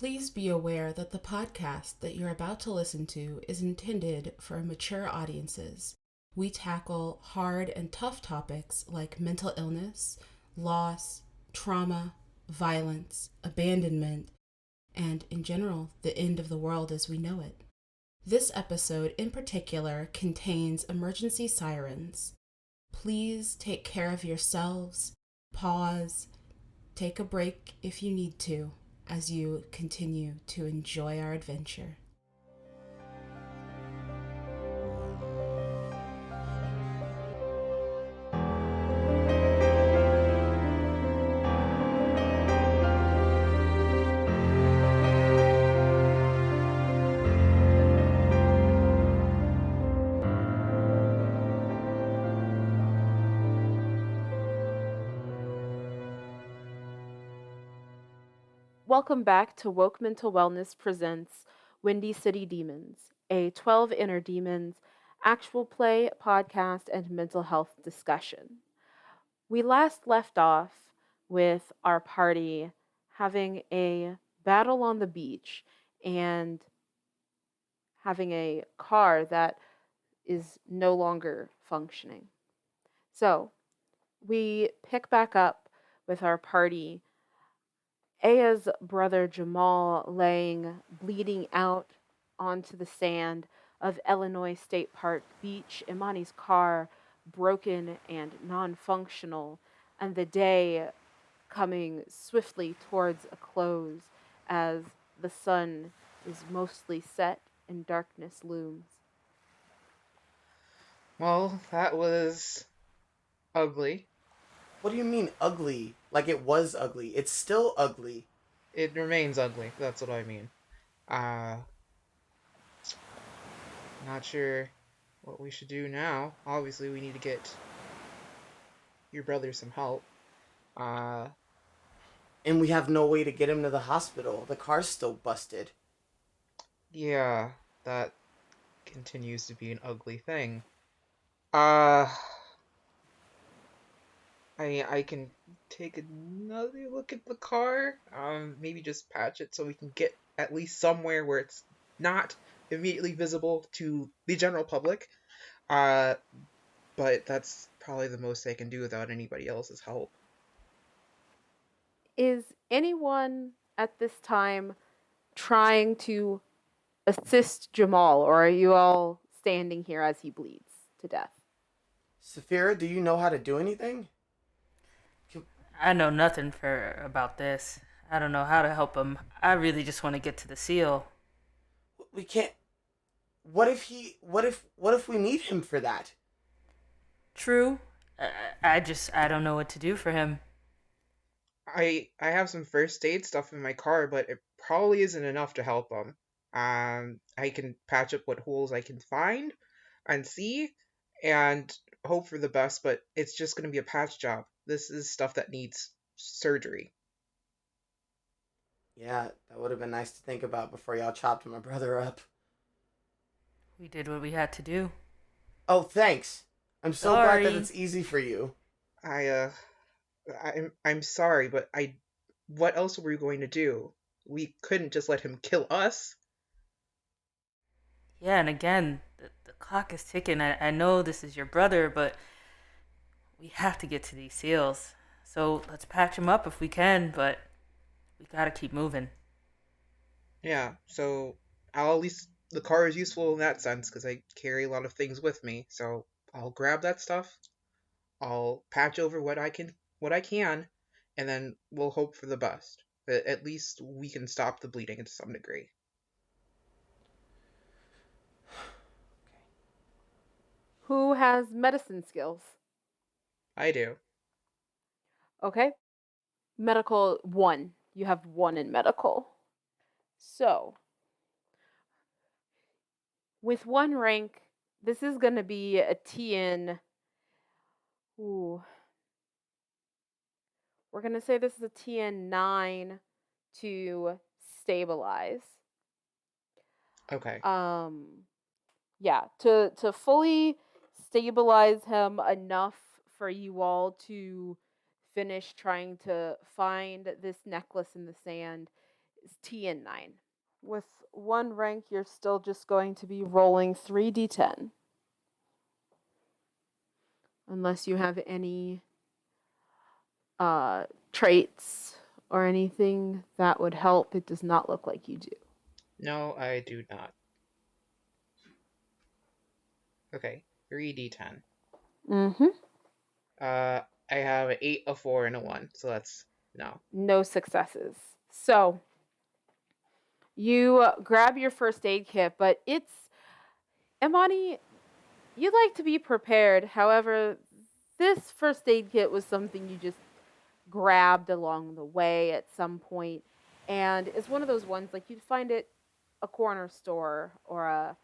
Please be aware that the podcast that you're about to listen to is intended for mature audiences. We tackle hard and tough topics like mental illness, loss, trauma, violence, abandonment, and in general, the end of the world as we know it. This episode in particular contains emergency sirens. Please take care of yourselves, pause, take a break if you need to, as you continue to enjoy our adventure. Welcome back to Woke Mental Wellness Presents Windy City Demons, a 12 Inner Demons actual play, podcast, and mental health discussion. We last left off with our party having a battle on the beach and having a car that is no longer functioning. So we pick back up with our party. Aya's brother Jamal laying bleeding out onto the sand of Illinois State Park Beach, Imani's car broken and non-functional, and the day coming swiftly towards a close as the sun is mostly set and darkness looms. Well, that was ugly. What do you mean ugly? Like it was ugly. It's still ugly. It remains ugly. That's what I mean. Not sure what we should do now. Obviously, we need to get your brother some help. And we have no way to get him to the hospital. The car's still busted. Yeah, that continues to be an ugly thing. I can take another look at the car. Maybe just patch it so we can get at least somewhere where it's not immediately visible to the general public. But that's probably the most I can do without anybody else's help. Is anyone at this time trying to assist Jamal, or are you all standing here as he bleeds to death? Saphira, do you know how to do anything? I know nothing about this. I don't know how to help him. I really just want to get to the seal. We can't. What if we need him for that? True. I don't know what to do for him. I have some first aid stuff in my car, but it probably isn't enough to help him. I can patch up what holes I can find and see, and hope for the best, but it's just going to be a patch job. This is stuff that needs surgery. Yeah, that would have been nice to think about before y'all chopped my brother up. We did what we had to do. Oh, thanks. I'm so Sorry. glad that it's easy for you. I'm sorry, but what else were we going to do? We couldn't just let him kill us. Yeah, and again, the clock is ticking. I know this is your brother, but we have to get to these seals. So let's patch him up if we can, but we gotta keep moving. Yeah, so at least the car is useful in that sense because I carry a lot of things with me. So I'll grab that stuff. I'll patch over what I can, and then we'll hope for the best. That at least we can stop the bleeding to some degree. Who has medicine skills? I do. Okay. Medical 1. You have 1 in medical. So, with 1 rank, this is going to be a TN. Ooh. We're going to say this is a TN 9 to stabilize. Okay. Yeah, to fully stabilize him enough for you all to finish trying to find this necklace in the sand. is TN9. With 1 rank, you're still just going to be rolling 3d10. Unless you have any traits or anything that would help. It does not look like you do. No, I do not. Okay, 3d10. Mm-hmm. I have an 8, a 4, and a 1, so that's no. No successes. So you grab your first aid kit, but it's Imani, you'd like to be prepared. However, this first aid kit was something you just grabbed along the way at some point, and it's one of those ones like you'd find it a corner store or a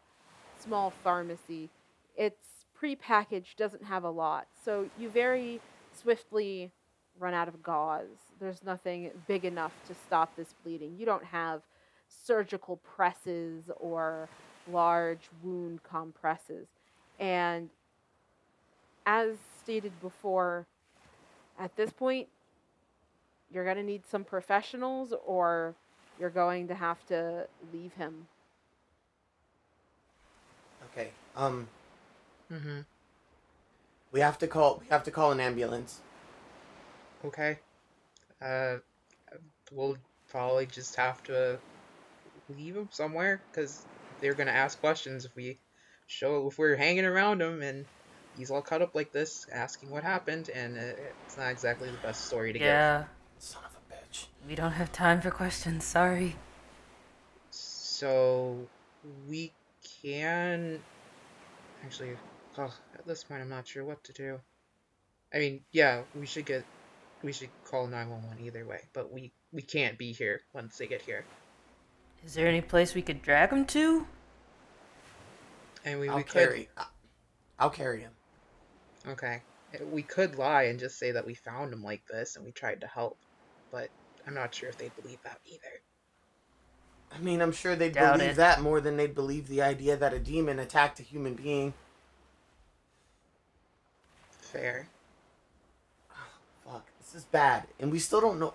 small pharmacy. It's prepackaged, doesn't have a lot, so you very swiftly run out of gauze. There's nothing big enough to stop this bleeding. You don't have surgical presses or large wound compresses. And as stated before, at this point, you're going to need some professionals or you're going to have to leave him. Okay. Mm-hmm. We have to call an ambulance. Okay. We'll probably just have to leave him somewhere, because they're gonna ask questions if we're hanging around him and he's all cut up like this, asking what happened, and it's not exactly the best story to give. Yeah, Son of a bitch. we don't have time for questions. Sorry. So we can actually. Oh, at this point, I'm not sure what to do. I mean, yeah, we should call 911 either way, but we can't be here once they get here. Is there any place we could drag him to? And I'll carry him. Okay. We could lie and just say that we found him like this and we tried to help, but I'm not sure if they'd believe that either. I mean, I'm sure they'd Doubt believe it. that more than they'd believe the idea that a demon attacked a human being. Fair. Oh, fuck, this is bad, and we still don't know.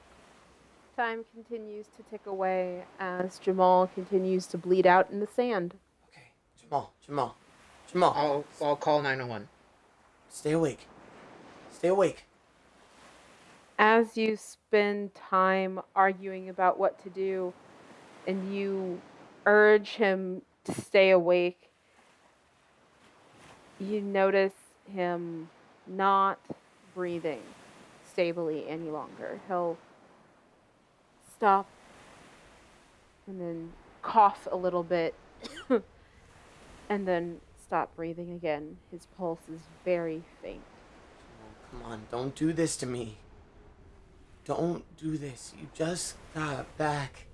Time continues to tick away as Jamal continues to bleed out in the sand. Okay, Jamal. I'll call 911. Stay awake. Stay awake. As you spend time arguing about what to do and you urge him to stay awake, you notice him not breathing stably any longer. He'll stop and then cough a little bit and then stop breathing again. His pulse is very faint. Oh, come on, don't do this to me. Don't do this. You just got back.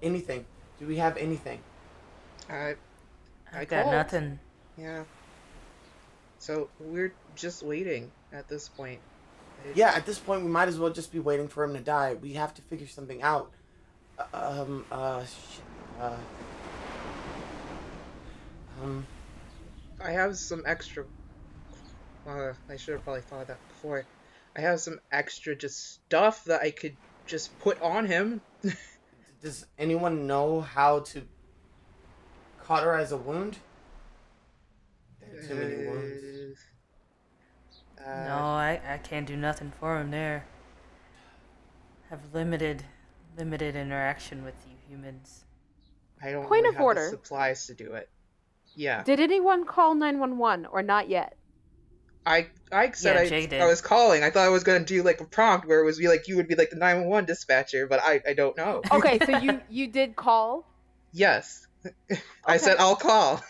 Anything? Do we have anything? I I got called. nothing. Yeah. So we're just waiting at this point. Yeah, at this point, we might as well just be waiting for him to die. We have to figure something out. I have some extra. I should have probably thought of that before. I have some extra just stuff that I could just put on him. Does anyone know how to cauterize a wound? There are too many wounds. No, I can't do nothing for him there. Have limited interaction with you humans. I don't Point really of have order. the supplies to do it. Yeah. Did anyone call 911 or not yet? I said Yeah, Jaye did. I was calling. I thought I was gonna do like a prompt where it was you would be like the 911 dispatcher, but I don't know. Okay, so you did call? Yes. I Okay. said I'll call.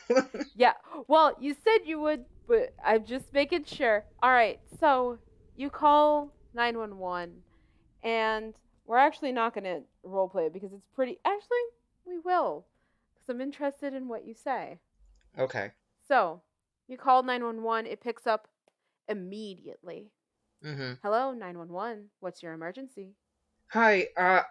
Yeah. Well, you said you would, but I'm just making sure. All right. So you call 911, and we're actually not going to roleplay it because it's pretty. Actually, we will, because I'm interested in what you say. Okay. So you call 911. It picks up immediately. Mm-hmm. Hello, 911. What's your emergency? Hi,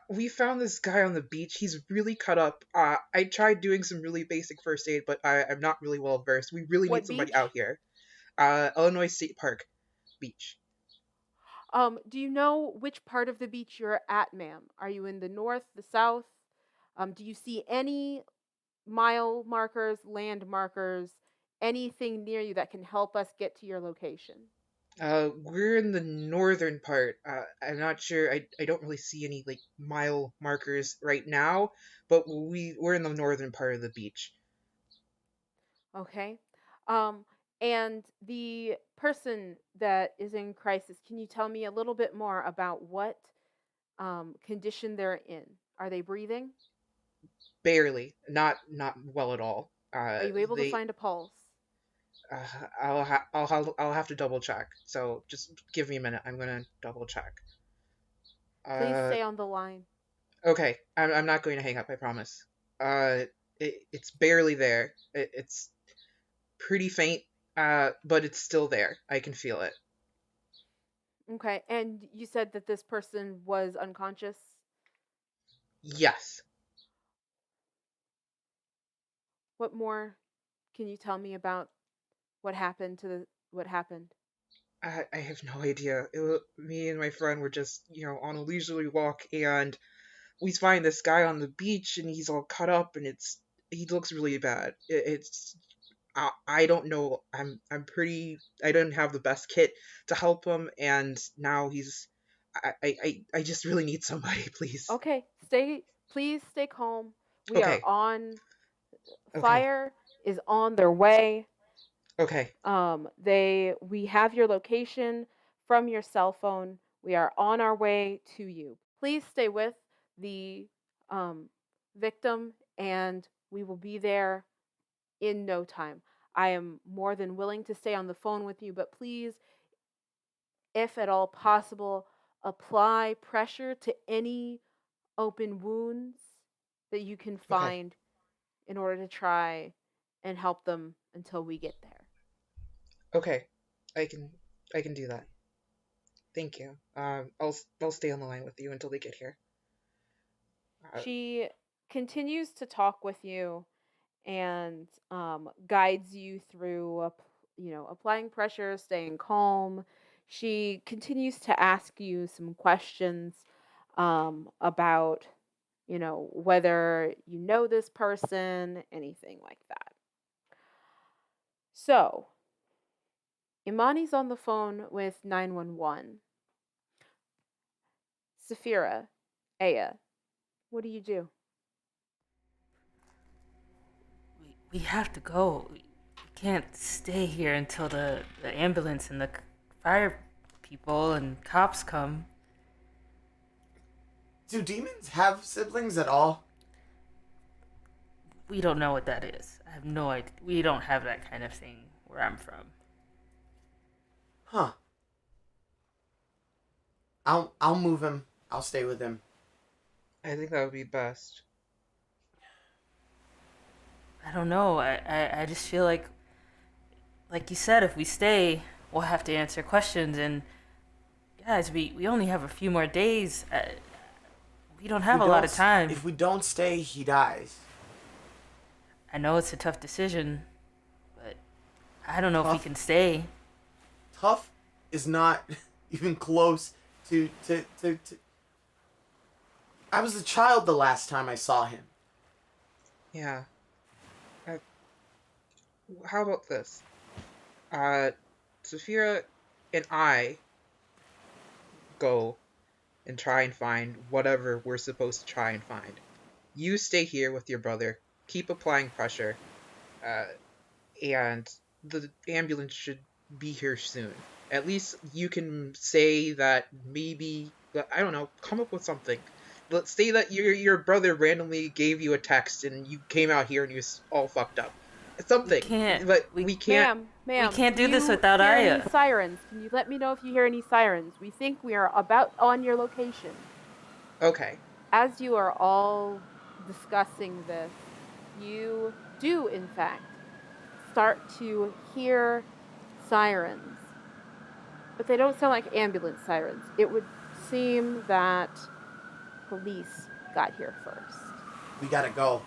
we found this guy on the beach. He's really cut up. I tried doing some really basic first aid, but I'm not really well versed. We really What need somebody beach? out here. Illinois State Park Beach. Do you know which part of the beach you're at, ma'am? Are you in the north, the south? Do you see any mile markers, land markers, anything near you that can help us get to your location? We're in the northern part. I'm not sure. I don't really see any like mile markers right now, but we're in the northern part of the beach. Okay. Um, and the person that is in crisis, can you tell me a little bit more about what condition they're in? Are they breathing? Barely, not well at all. Are you able to They. find a pulse? I'll have to double check. So just give me a minute. I'm gonna double check. Please Uh, stay on the line. okay. I'm not going to hang up. I promise. Uh, it's barely there. It's pretty faint. But it's still there. I can feel it. Okay. And you said that this person was unconscious? Yes. What more can you tell me about what happened? I have no idea. Me and my friend were just, on a leisurely walk, and we find this guy on the beach, and he's all cut up, and he looks really bad. I don't know. I don't have the best kit to help him, and now I just really need somebody, please. Okay, please stay calm. We are Okay, on okay, fire is on their way. okay, We have your location from your cell phone. We are on our way to you. Please stay with the um, victim, and we will be there in no time. I am more than willing to stay on the phone with you, but please, if at all possible, apply pressure to any open wounds that you can okay, find in order to try and help them until we get there. okay. I can I can do that. Thank you. I'll stay on the line with you until they get here. Uh, She continues to talk with you and guides you through, applying pressure, staying calm. She continues to ask you some questions about, whether you know this person, anything like that. So, Imani's on the phone with 911. Saphira, Aya, what do you do? We have to go. We can't stay here until the ambulance and the fire people and cops come. Do demons have siblings at all? We don't know what that is. I have no idea. We don't have that kind of thing where I'm from. Huh. I'll move him. I'll stay with him. I think that would be best. I don't know. I just feel like you said, if we stay, we'll have to answer questions. And guys, we only have a few more days. We don't have a lot of time. If we don't stay, he dies. I know it's a tough decision, but I don't know if we Tough? can stay. Tough is not even close to. I was a child the last time I saw him. Yeah. How about this? Uh, Saphira and I go and try and find whatever we're supposed to try and find. You stay here with your brother, keep applying pressure, uh, and the ambulance should be here soon. At least you can say that maybe, I don't know, come up with something. Let's say that your brother randomly gave you a text and you came out here and he was all fucked up. We Something, can't. but we can't. Ma'am, we can't do do this you without hear Aya. any sirens? Can you let me know if you hear any sirens? We think we are about on your location. Okay. As you are all discussing this, you do, in fact, start to hear sirens. But they don't sound like ambulance sirens. It would seem that police got here first. We gotta go.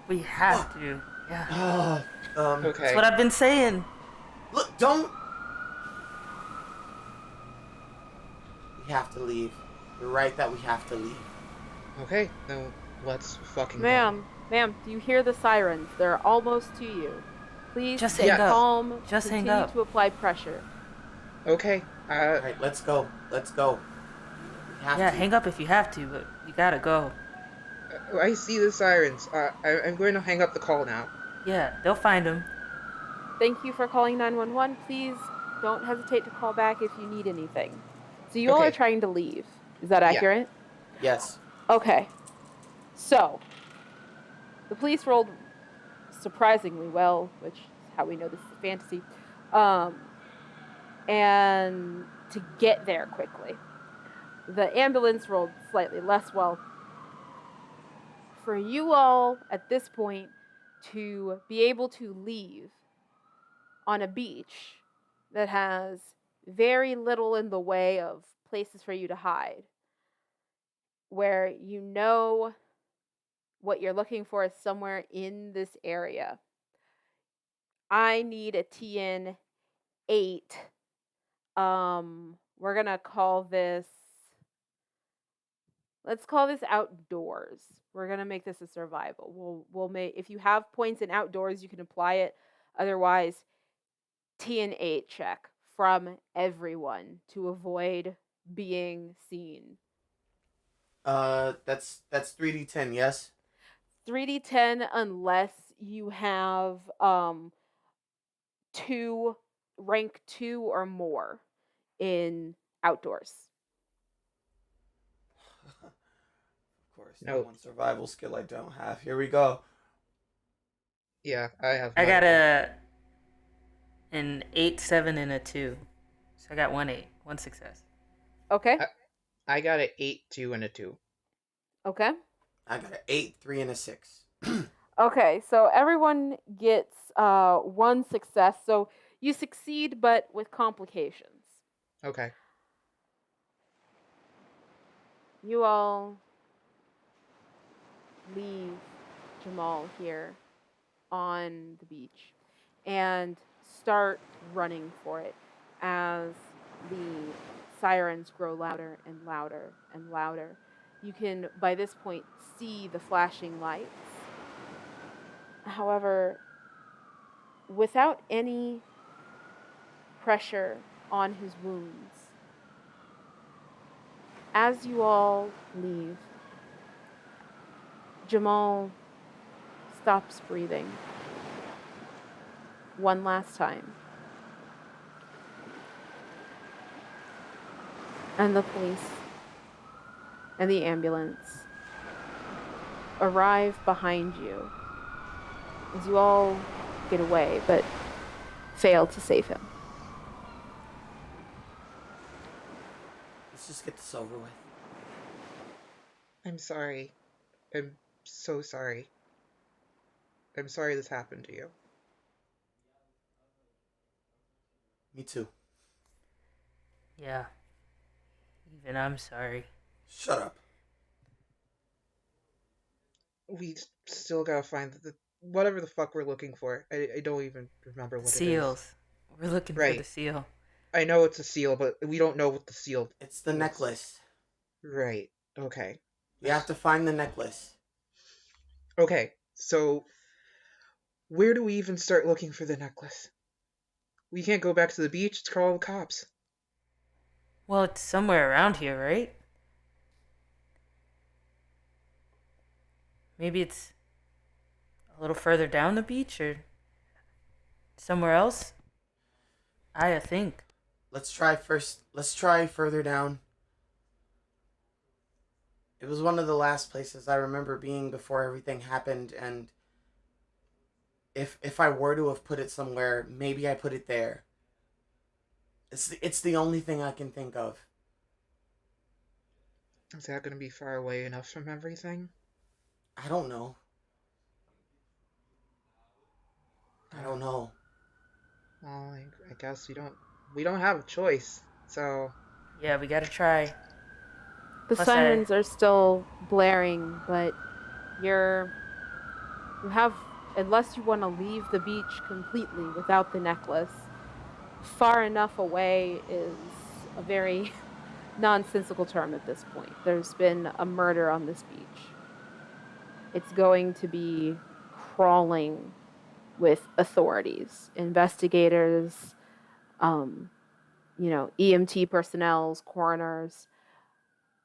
We have to. Yeah. Okay. That's what I've been saying. Look, don't. have to leave. You're right that we have to leave. Okay, then let's fucking Ma'am, do you hear the sirens? They're almost to you. Please Just stay hang up. calm. Just hang Continue up. to apply pressure. go. Okay, Alright, let's go. Let's go. We have Yeah, to. hang up if you have to, but we gotta go. I see the sirens. I'm going to hang up the call now. Yeah, they'll find him. Thank you for calling 911. Please don't hesitate to call back if you need anything. So you all Okay. are trying to leave. Is that Yeah. accurate? Yes. Okay. So, the police rolled surprisingly well, which is how we know this is a fantasy, and to get there quickly. The ambulance rolled slightly less well. For you all at this point to be able to leave on a beach that has very little in the way of places for you to hide, where you know what you're looking for is somewhere in this area. I need a TN 8. We're gonna call this. Let's call this outdoors. We're gonna make this a survival. We'll make, if you have points in outdoors, you can apply it. Otherwise, TN 8 check from everyone to avoid being seen. That's 3d10, yes? 3d10 unless you have rank 2 or more in outdoors. Of course, No. one survival skill I don't have. Here we go. Yeah, I have. I got an 8, 7, and a 2. So I got 1 8, 1 success. Okay. I got an 8, 2, and a 2. Okay. I got an 8, 3, and a 6. Okay, so everyone gets 1 success. So you succeed, but with complications. Okay. You all leave Jamal here on the beach and start running for it as the sirens grow louder and louder and louder. You can, by this point, see the flashing lights. However, without any pressure on his wounds, as you all leave, Jamal stops breathing one last time. And the police and the ambulance arrive behind you as you all get away, but fail to save him. Let's just get this over with. I'm sorry. I'm so sorry. I'm sorry this happened to you. Me too. Yeah. Even I'm sorry. Shut up. We still gotta find the whatever the fuck we're looking for. I don't even remember what Seals. it is. We're looking for Right. the seal. I know it's a seal, but we don't know what the seal. It's the necklace. Right. Okay. You have to find the necklace. Okay. So, where do we even start looking for the necklace? We can't go back to the beach to call the cops. Well, it's somewhere around here, right? Maybe it's a little further down the beach or somewhere else. I think. Let's try further down. It was one of the last places I remember being before everything happened, and if I were to have put it somewhere, maybe I put it there. It's the only thing I can think of. Is that gonna be far away enough from everything? I don't know. I don't know. Well, I guess we don't have a choice. So Yeah, we gotta try. The Plus sirens are still blaring, but you have, unless you want to leave the beach completely without the necklace, far enough away is a very nonsensical term at this point. There's been a murder on this beach. It's going to be crawling with authorities, investigators, EMT personnel, coroners.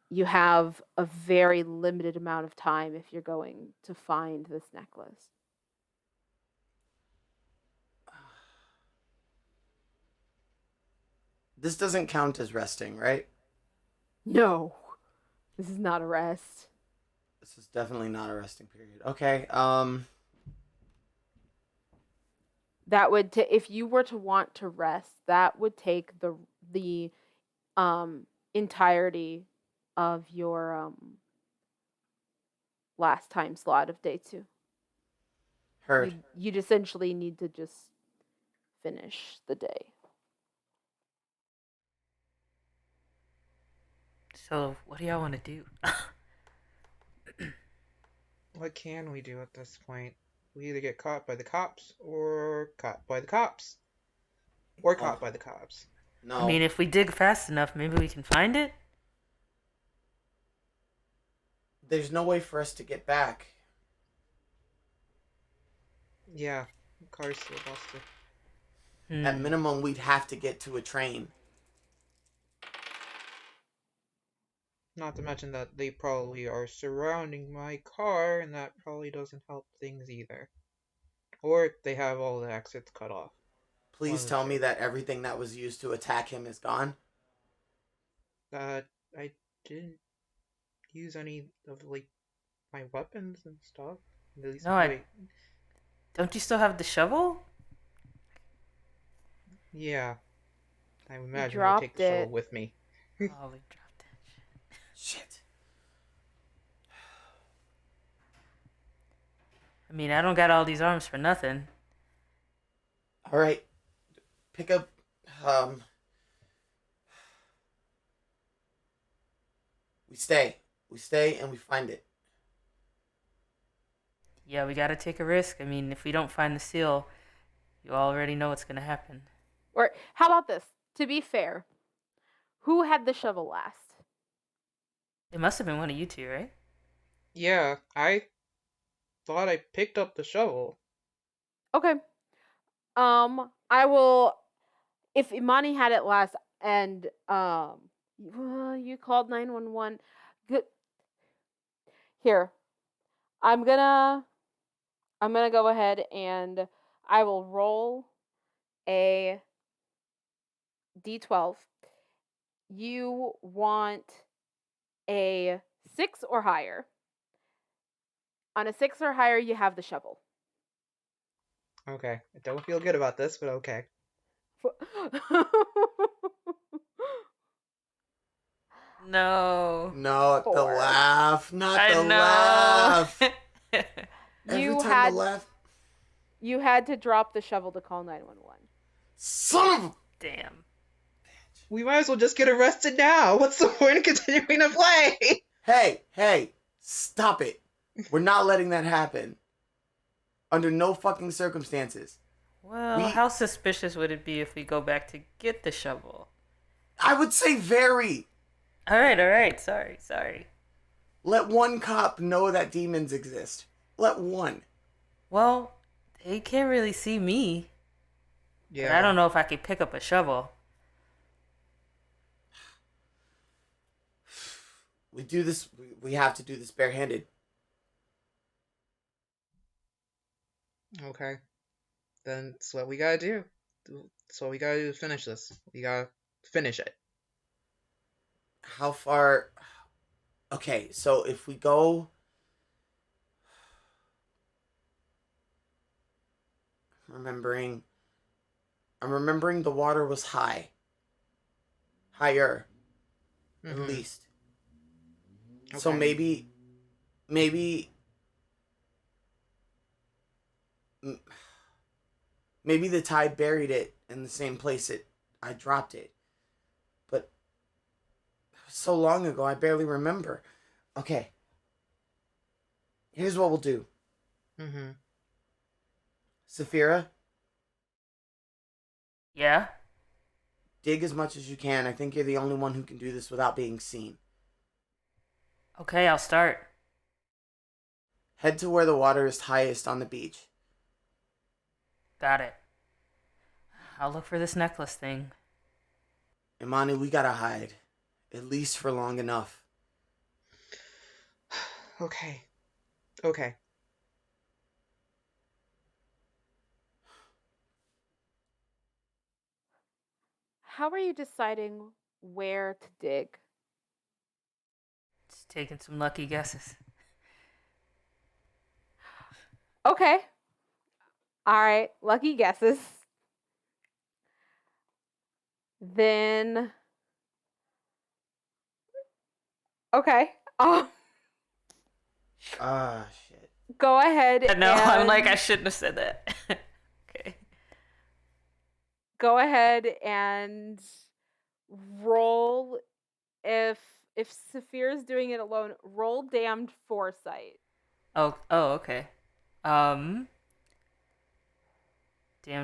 You have a very limited amount of time if you're going to find this necklace. This doesn't count as resting, right? No, this is not a rest. This is definitely not a resting period. Okay. That would if you were to want to rest, that would take the entirety of your last time slot of day 2. Heard. You'd essentially need to just finish the day. So, what do y'all want to do? What can we do at this point? We either get caught by the cops or caught by the cops. Or caught by the cops. No. I mean, if we dig fast enough, maybe we can find it? There's no way for us to get back. Yeah, the car's still busted. At minimum, we'd have to get to a train. Not to mention that they probably are surrounding my car, and that probably doesn't help things either. Or they have all the exits cut off. Please tell me that everything that was used to attack him is gone. I didn't use any of, my weapons and stuff. At least, No, don't you still have the shovel? Yeah. I imagine I'll take the shovel with me. Oh, we dropped it. Shit. I mean, I don't got all these arms for nothing. All right. Pick up, We stay and we find it. Yeah, we gotta take a risk. I mean, if we don't find the seal, you already know what's gonna happen. Or how about this? To be fair, who had the shovel last? It must have been one of you two, right? Yeah, I thought I picked up the shovel. Okay. I will. If Imani had it last, and you called 911. Good. Here, I'm gonna go ahead and I will roll a d12. You want a 6 or higher. On a 6 or higher, you have the shovel. Okay, I don't feel good about this, but okay. No. No, the laugh. Not the know. laugh. You Every time had the laugh. You had to drop the shovel to call 911. Son of a... Damn. We might as well just get arrested now. What's the point of continuing to play? Hey, stop it. We're not letting that happen. Under no fucking circumstances. Well, how suspicious would it be if we go back to get the shovel? I would say very. All right. Sorry. Let one cop know that demons exist. Let one. Well, they can't really see me. Yeah. But I don't know if I could pick up a shovel. We have to do this barehanded. Okay. Then that's what we gotta do. That's what we gotta do to finish this. We gotta finish it. How far... Okay, so if we go... I'm remembering the water was high. Higher. At least. Okay. So maybe the tide buried it in the same place I dropped it. But so long ago, I barely remember. Okay. Here's what we'll do. Saphira? Yeah? dig as much as you can. I think you're the only one who can do this without being seen. Okay, I'll start. Head to where the water is highest on the beach. Got it. I'll look for this necklace thing. Imani, we gotta hide. At least for long enough. Okay. Okay. How are you deciding where to dig? Just taking some lucky guesses. Okay. All right. Lucky guesses. Then. Okay. Shit. Go ahead. No, and I'm like, I shouldn't have said that. Okay. Go ahead and roll. If Saphira's doing it alone, roll damned foresight. Oh, okay. Damned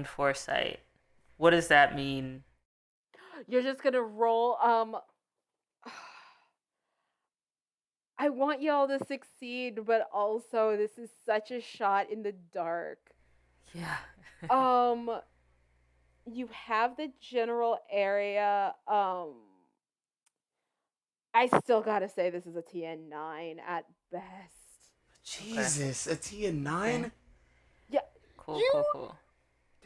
foresight. What does that mean? You're just gonna roll. I want y'all to succeed, but also this is such a shot in the dark. Yeah. You have the general area. I still gotta say this is a TN9 at best. Jesus, a T9? Yeah. Cool.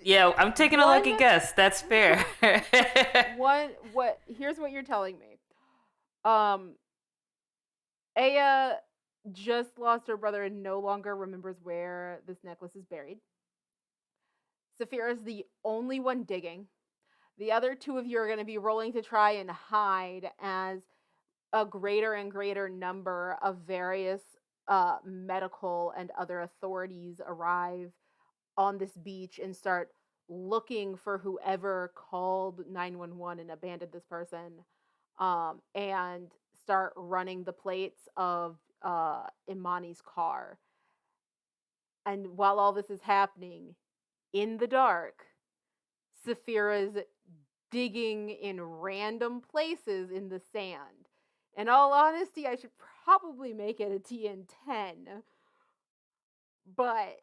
Yeah, I'm taking a lucky guess. That's fair. Here's what you're telling me. Aya just lost her brother and no longer remembers where this necklace is buried. Saphira is the only one digging. The other two of you are going to be rolling to try and hide as a greater and greater number of various medical and other authorities arrive on this beach and start looking for whoever called 911 and abandoned this person, and start running the plates of Imani's car. And while all this is happening, in the dark, Saphira's digging in random places in the sand. In all honesty, I should probably make it a TN10. But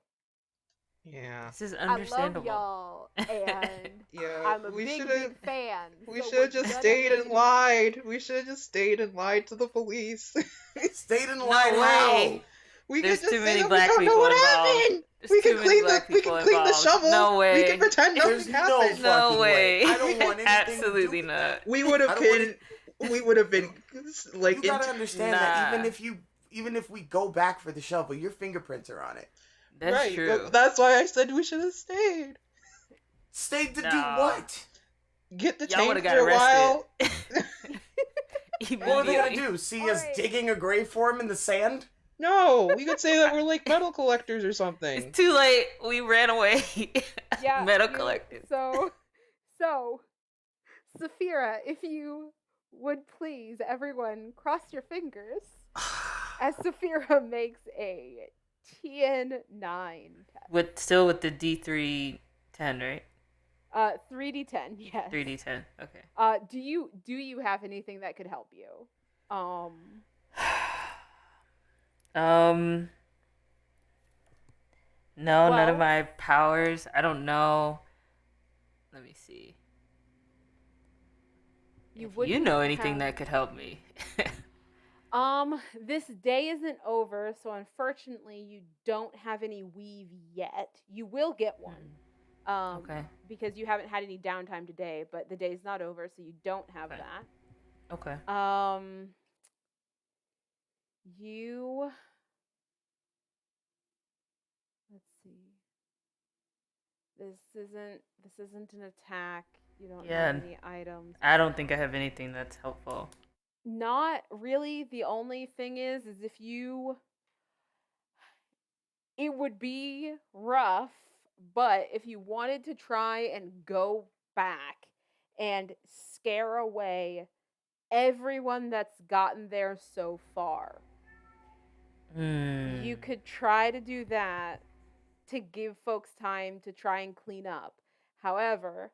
Yeah. This is I love understandable. y'all, and Yeah. I'm a big fan. We so should have we're just gonna stayed need- and lied. We should have just stayed and lied to the police. Stayed in line way. how? We There's could just too say many that black we don't know people what involved. happened. There's We too can many clean black the people involved. shovel. No way. We can pretend nothing There's no happened. No fucking way. I don't want anything Absolutely to do with not. that. We would have I don't been. We would have been like. You gotta understand that Nah. even if we go back for the shovel, your fingerprints are on it. That's right, true. but that's why I said we should have stayed. Stayed to do Nah. what? Get Y'all detained would've got for a while. What were they gonna Immediately. do? See us digging a grave for him in the sand? No, we could say that we're like metal collectors or something. It's too late. We ran away. Yeah, Metal you- collectors. So, Saphira, if you would please, everyone, cross your fingers as Saphira makes a TN9 test. Still with the D310, right? 3d10, yes. 3D10. Okay. Do you have anything that could help you? No, none of Well- my powers. I don't know. Let me see. You If you wouldn't know anything have- that could help me. This day isn't over, so unfortunately you don't have any weave yet. You will get one. Okay. Because you haven't had any downtime today, but the day's not over, so you don't have Okay. that. Okay. You let's see. This isn't an attack. You don't have any items. I don't think I have anything that's helpful. Not really. The only thing is if it would be rough, but if you wanted to try and go back and scare away everyone that's gotten there so far, you could try to do that to give folks time to try and clean up. However,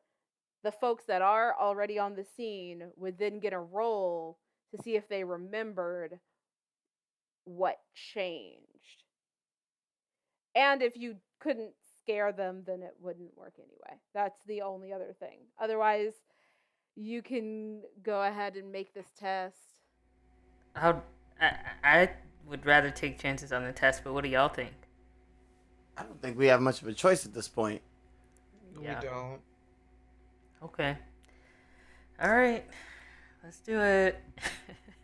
the folks that are already on the scene would then get a roll to see if they remembered what changed. And if you couldn't scare them, then it wouldn't work anyway. That's the only other thing. Otherwise, you can go ahead and make this test. I would rather take chances on the test, but what do y'all think? I don't think we have much of a choice at this point. Yeah. We don't. Okay. All right. Let's do it.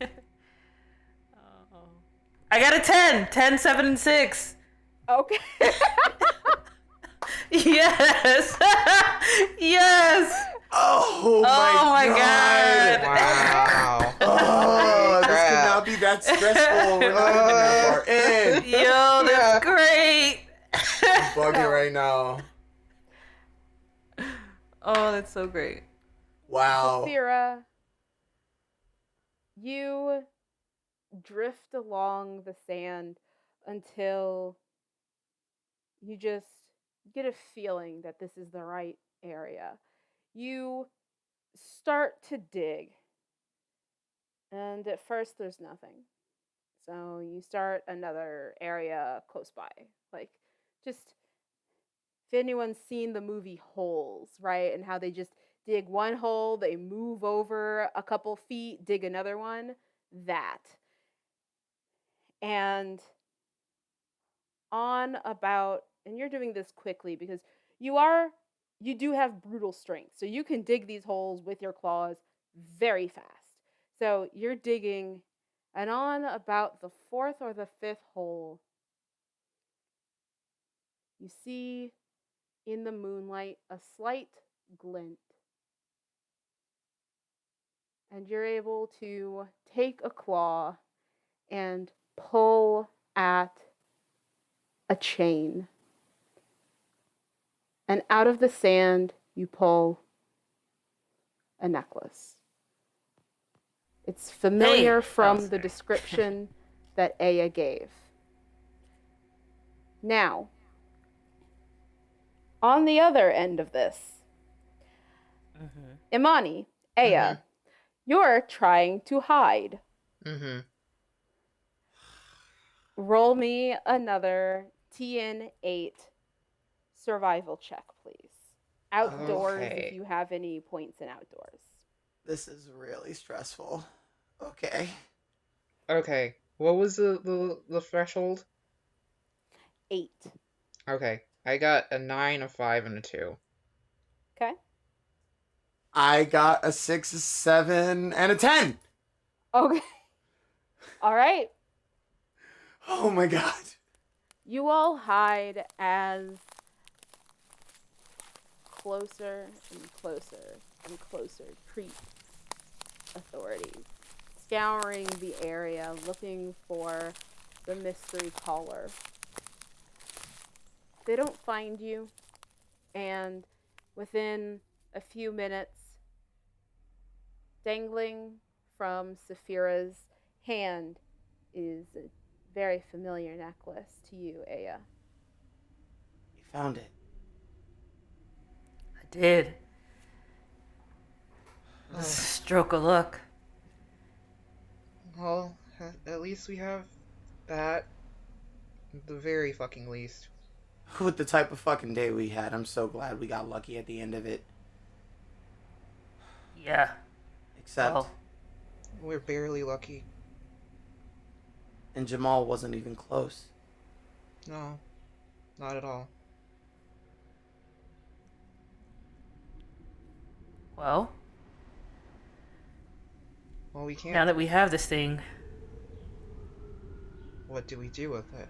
Oh. I got a 10. 10, 7, and 6. Okay. Yes. Yes. Oh my god. Wow. Oh, this Crap. could not be that stressful. We're not even that far in. Yo, that's great. I'm bugging right now. Oh, that's so great. Wow. Saphira, you drift along the sand until you just get a feeling that this is the right area. You start to dig, and at first there's nothing. So you start another area close by. Like, just if anyone's seen the movie Holes, right? And how they just dig one hole, they move over a couple feet, dig another one, that. And on about, and you're doing this quickly because you do have brutal strength. So you can dig these holes with your claws very fast. So you're digging, and on about the fourth or the fifth hole, you see in the moonlight a slight glint. And you're able to take a claw and pull at a chain. And out of the sand, you pull a necklace. It's familiar from the description that Aya gave. Now, on the other end of this, Imani, Aya, you're trying to hide. Roll me another TN8 survival check, please. Outdoors, Okay. if you have any points in outdoors. This is really stressful. Okay. Okay. What was the threshold? 8. Okay. I got a 9, a 5, and a 2. Okay. I got a 6, a 7, and a 10. Okay. All right. Oh my god. You all hide as closer and closer and closer creep authorities, scouring the area looking for the mystery caller. They don't find you, and within a few minutes, dangling from Saphira's hand is a very familiar necklace to you, Aya. You found it. I did. Stroke of luck. Well, at least we have that. The very fucking least. With the type of fucking day we had, I'm so glad we got lucky at the end of it. Yeah. Except... Well, We're barely lucky. And Jamal wasn't even close. No. Not at all. well, Well, we can't... now that we have this thing, What do we do with it?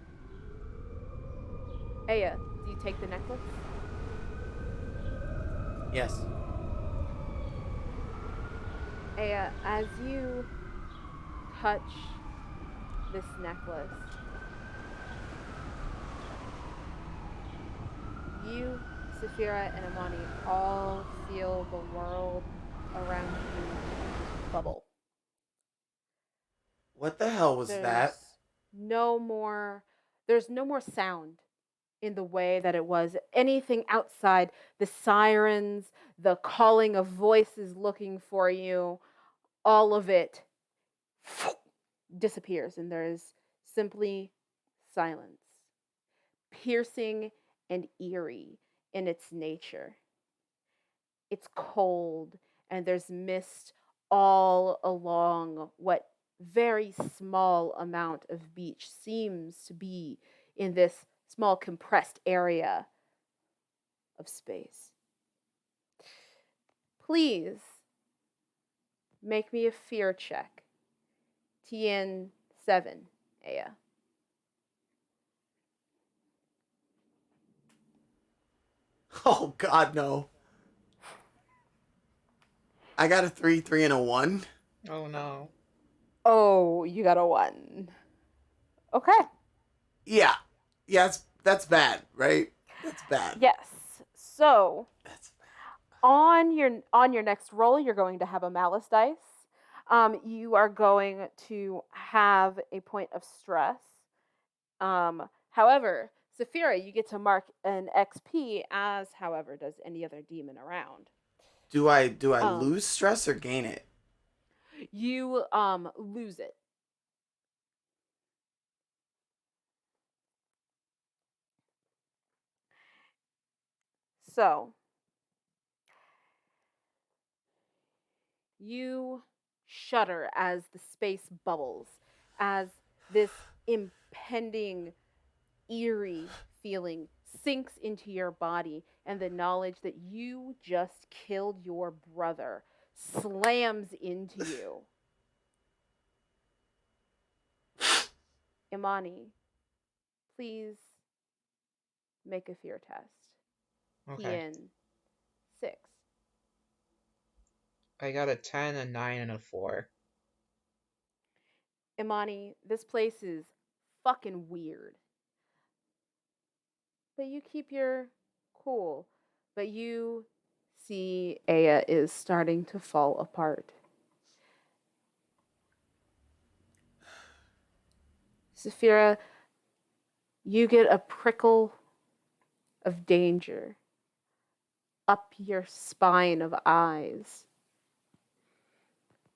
Aya, do you take the necklace? Yes. Aya, as you touch this necklace, you, Saphira, and Imani all feel the world around you bubble. What the hell was that? There's no more sound in the way that it was. Anything outside, the sirens, the calling of voices looking for you, all of it disappears, and there is simply silence, piercing and eerie in its nature. It's cold, and there's mist all along what very small amount of beach seems to be in this small compressed area of space. Please make me a fear check. TN7, Aya. Oh God, no. I got a 3, 3, and a 1. Oh no. Oh, you got a 1. Okay. Yeah, that's bad, right? That's bad. Yes. So That's bad. on your next roll, you're going to have a malice dice. You are going to have a point of stress. However, Saphira, you get to mark an XP, as however does any other demon around. Do I Um, lose stress or gain it? you lose it. So you shudder as the space bubbles, as this impending, eerie feeling sinks into your body, and the knowledge that you just killed your brother slams into you. Imani, please make a fear test. Okay. TN 6. I got a 10, a 9, and a 4. Imani, this place is fucking weird. But you keep your cool. But you see Aya is starting to fall apart. Saphira, you get a prickle of danger up your spine of eyes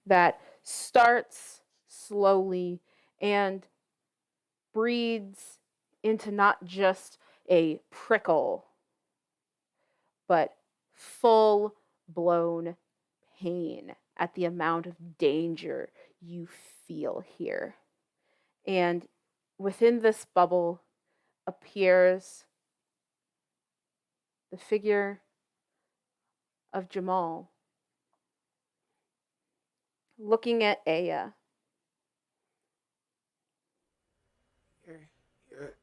that starts slowly and breeds into not just a prickle, but full blown pain at the amount of danger you feel here. And within this bubble appears the figure of Jamal looking at Aya. You're you're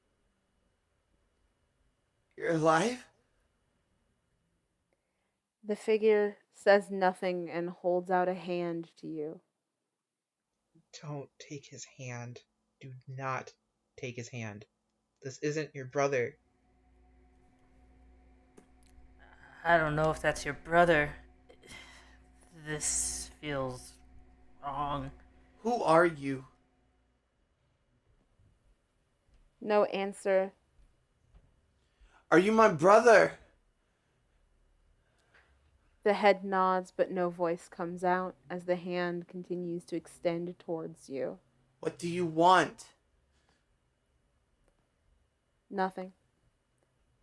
you're alive? The figure says nothing and holds out a hand to you. Don't take his hand. Do not take his hand. This isn't your brother. I don't know if that's your brother. This feels wrong. Who are you? No answer. Are you my brother? The head nods, but no voice comes out as the hand continues to extend towards you. What do you want? Nothing.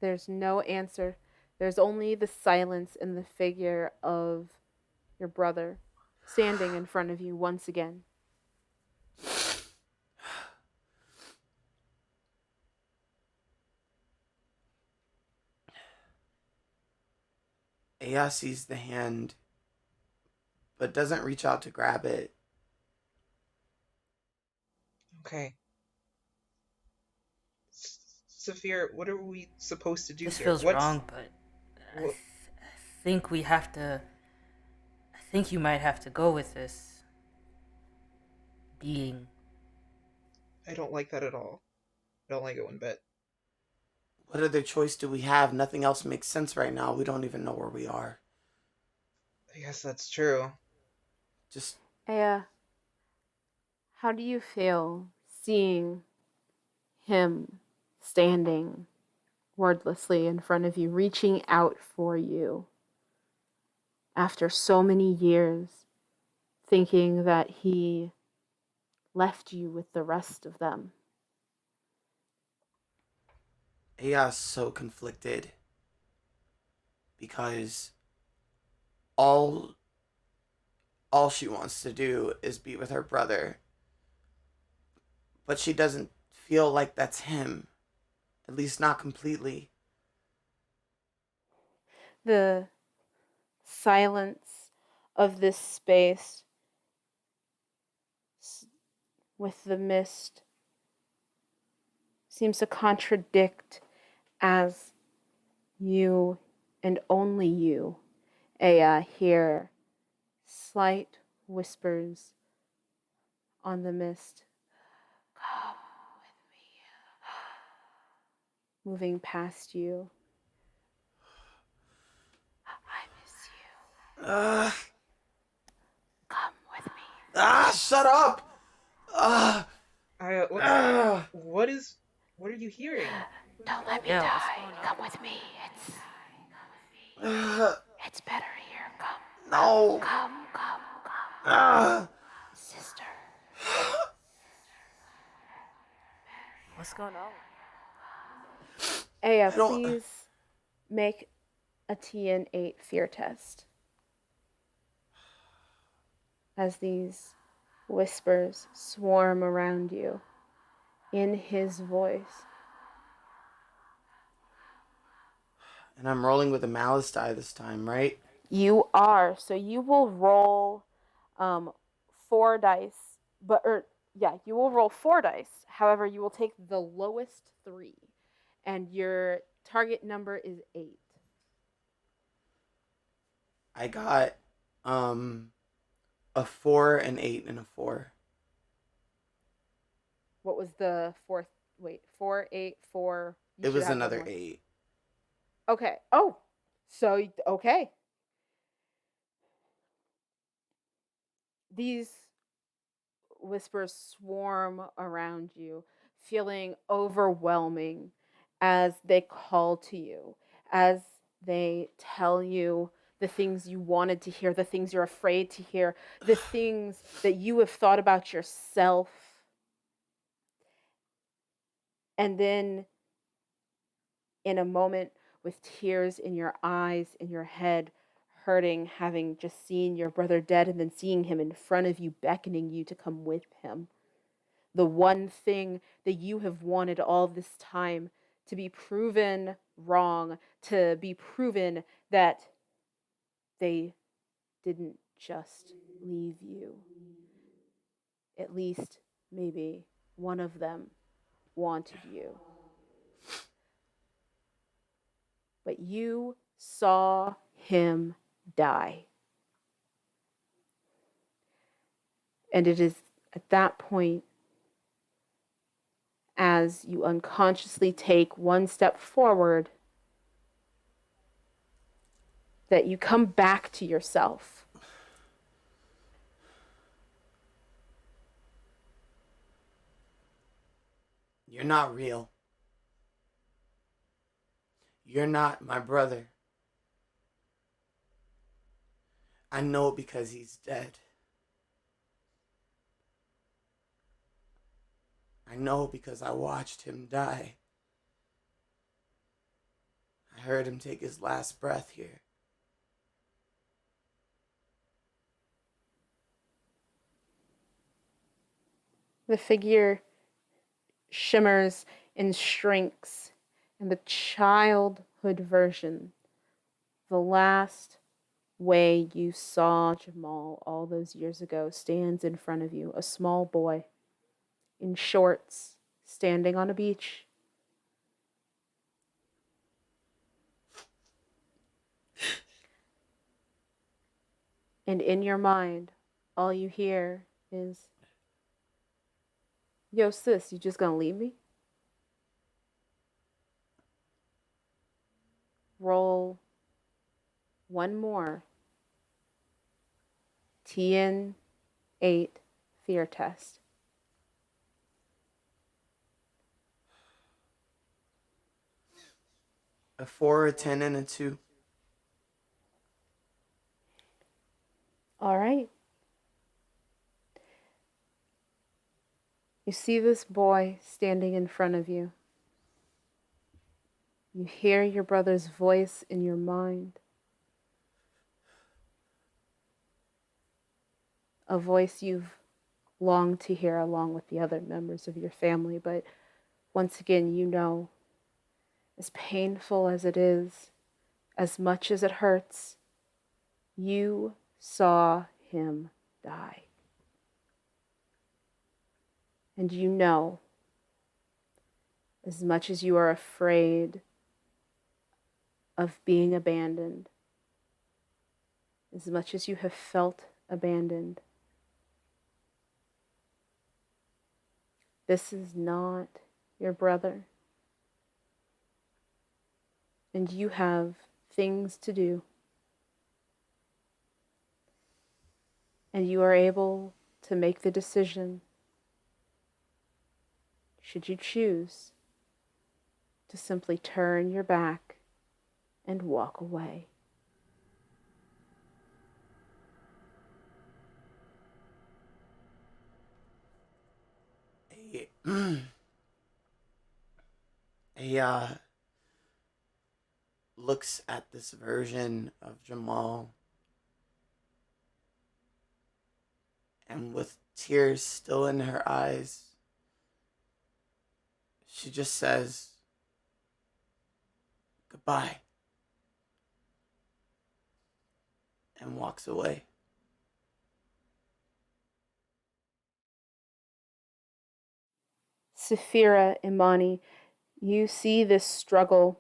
There's no answer. There's only the silence and the figure of your brother standing in front of you once again. Aya sees the hand, but doesn't reach out to grab it. Okay. Saphir, what are we supposed to do This here? feels wrong, but What? I think we have to. I think you might have to go with this being. I don't like that at all. I don't like it one bit. What other choice do we have? Nothing else makes sense right now. We don't even know where we are. I guess that's true. Just Aya, how do you feel seeing him standing wordlessly in front of you, reaching out for you after so many years, thinking that he left you with the rest of them. Aya's so conflicted because all she wants to do is be with her brother, but she doesn't feel like that's him, at least not completely. The silence of this space with the mist seems to contradict as you and only you, Aya, hear slight whispers on the mist. Come with me. Moving past you. I miss you. Come with me. Shut up! What are you hearing? Don't let me Yeah, die. Come with me. It's better here. Come. No. Come. Sister. What's going on? Aya, please make a TN8 fear test. As these whispers swarm around you in his voice. And I'm rolling with a malice die this time, right? You are. So you will roll 4 dice. You will roll 4 dice. However, you will take the lowest 3. And your target number is 8. I got a 4, an 8, and a 4. What was the fourth? Wait, 4, 8, 4. It was another 8. Okay. Oh, so, okay. These whispers swarm around you, feeling overwhelming as they call to you, as they tell you the things you wanted to hear, the things you're afraid to hear, the things that you have thought about yourself. And then, in a moment, with tears in your eyes, in your head, hurting, having just seen your brother dead and then seeing him in front of you, beckoning you to come with him. The one thing that you have wanted all this time, to be proven wrong, to be proven that they didn't just leave you. At least, maybe, one of them wanted you. But you saw him die. And it is at that point, as you unconsciously take one step forward, that you come back to yourself. You're not real. You're not my brother. I know because he's dead. I know because I watched him die. I heard him take his last breath here. The figure shimmers and shrinks, and the childhood version, the last way you saw Jamal all those years ago, stands in front of you, a small boy in shorts, standing on a beach. And in your mind, all you hear is, "Yo, sis, you just gonna leave me?" Roll one more TN8 fear test. A 4, a 10, and a 2. All right. You see this boy standing in front of you. You hear your brother's voice in your mind. A voice you've longed to hear along with the other members of your family, but once again, you know, as painful as it is, as much as it hurts, you saw him die. And you know, as much as you are afraid of being abandoned, as much as you have felt abandoned, this is not your brother. And you have things to do. And you are able to make the decision, should you choose, to simply turn your back and walk away. He looks at this version of Jamal, and with tears still in her eyes, she just says, "Goodbye," and walks away. Saphira, Imani, you see this struggle,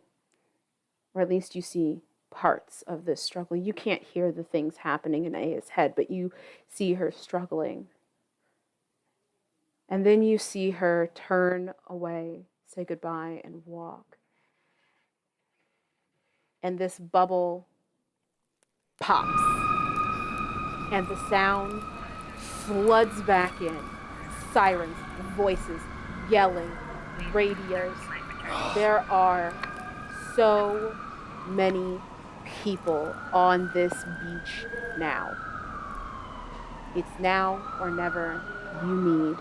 or at least you see parts of this struggle. You can't hear the things happening in Aya's head, but you see her struggling. And then you see her turn away, say goodbye, and walk. And this bubble pops, and the sound floods back in. Sirens, voices, yelling, radios. There are so many people on this beach now. It's now or never. You need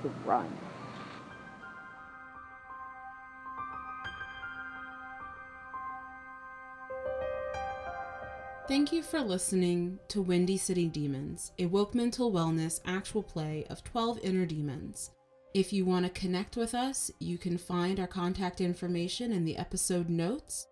to run. Thank you for listening to Windy City Demons, a woke mental wellness actual play of 12 Inner Demons. If you want to connect with us, you can find our contact information in the episode notes.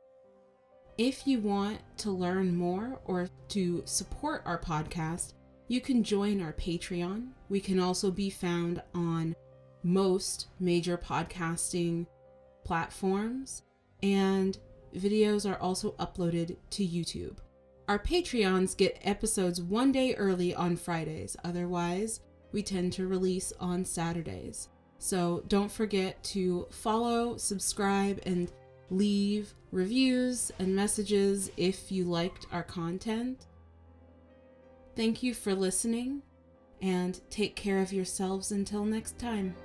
If you want to learn more or to support our podcast, you can join our Patreon. We can also be found on most major podcasting platforms, and videos are also uploaded to YouTube. Our Patreons get episodes one day early on Fridays. Otherwise, we tend to release on Saturdays. So don't forget to follow, subscribe, and leave reviews and messages if you liked our content. Thank you for listening, and take care of yourselves until next time.